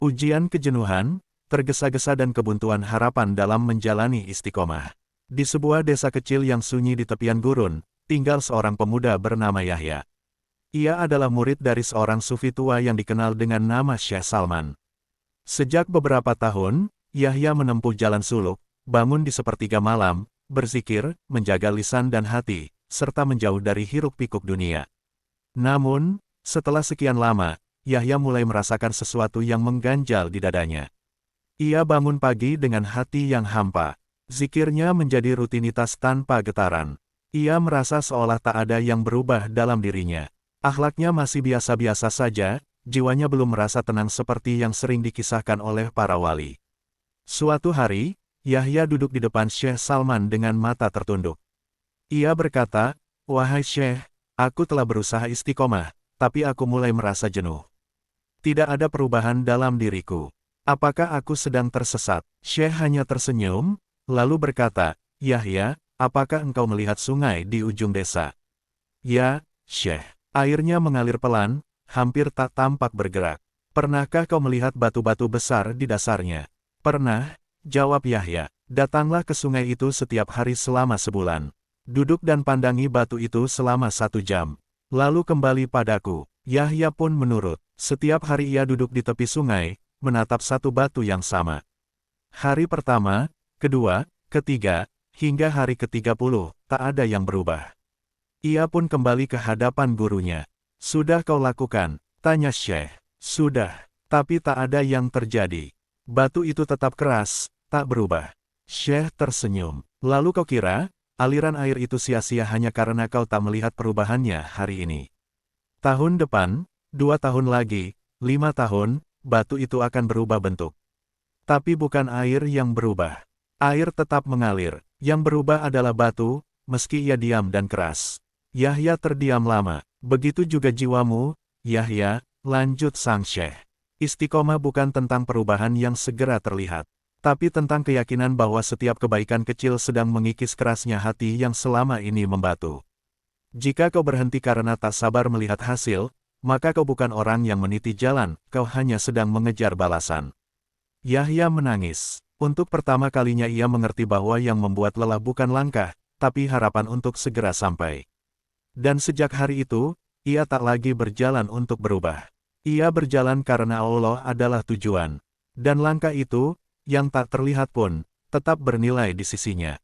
Ujian kejenuhan, tergesa-gesa dan kebuntuan harapan dalam menjalani istiqomah. Di sebuah desa kecil yang sunyi di tepian gurun, tinggal seorang pemuda bernama Yahya. Ia adalah murid dari seorang sufi tua yang dikenal dengan nama Syekh Salman. Sejak beberapa tahun, Yahya menempuh jalan suluk, bangun di sepertiga malam, berzikir, menjaga lisan dan hati, serta menjauh dari hiruk-pikuk dunia. Namun, setelah sekian lama, Yahya mulai merasakan sesuatu yang mengganjal di dadanya. Ia bangun pagi dengan hati yang hampa. Zikirnya menjadi rutinitas tanpa getaran. Ia merasa seolah tak ada yang berubah dalam dirinya. Akhlaknya masih biasa-biasa saja, jiwanya belum merasa tenang seperti yang sering dikisahkan oleh para wali. Suatu hari, Yahya duduk di depan Syekh Salman dengan mata tertunduk. Ia berkata, "Wahai Syekh, aku telah berusaha istiqomah, tapi aku mulai merasa jenuh. Tidak ada perubahan dalam diriku. Apakah aku sedang tersesat?" Syekh hanya tersenyum, lalu berkata, "Yahya, apakah engkau melihat sungai di ujung desa?" "Ya, Syekh." Airnya mengalir pelan, hampir tak tampak bergerak. "Pernahkah kau melihat batu-batu besar di dasarnya?" "Pernah," jawab Yahya. "Datanglah ke sungai itu setiap hari selama sebulan. Duduk dan pandangi batu itu selama 1 jam. Lalu kembali padaku." Yahya pun menurut. Setiap hari ia duduk di tepi sungai, menatap satu batu yang sama. Hari pertama, kedua, ketiga, hingga hari ke-30, tak ada yang berubah. Ia pun kembali ke hadapan gurunya. "Sudah kau lakukan?" tanya Syekh. "Sudah, tapi tak ada yang terjadi. Batu itu tetap keras, tak berubah." Syekh tersenyum. "Lalu kau kira, aliran air itu sia-sia hanya karena kau tak melihat perubahannya hari ini? Tahun depan, 2 tahun lagi, 5 tahun, batu itu akan berubah bentuk. Tapi bukan air yang berubah. Air tetap mengalir. Yang berubah adalah batu, meski ia diam dan keras." Yahya terdiam lama. "Begitu juga jiwamu, Yahya," lanjut sang Syekh. "Istiqomah bukan tentang perubahan yang segera terlihat, tapi tentang keyakinan bahwa setiap kebaikan kecil sedang mengikis kerasnya hati yang selama ini membatu. Jika kau berhenti karena tak sabar melihat hasil, maka kau bukan orang yang meniti jalan, kau hanya sedang mengejar balasan." Yahya menangis. Untuk pertama kalinya ia mengerti bahwa yang membuat lelah bukan langkah, tapi harapan untuk segera sampai. Dan sejak hari itu, ia tak lagi berjalan untuk berubah. Ia berjalan karena Allah adalah tujuan. Dan langkah itu, yang tak terlihat pun, tetap bernilai di sisinya.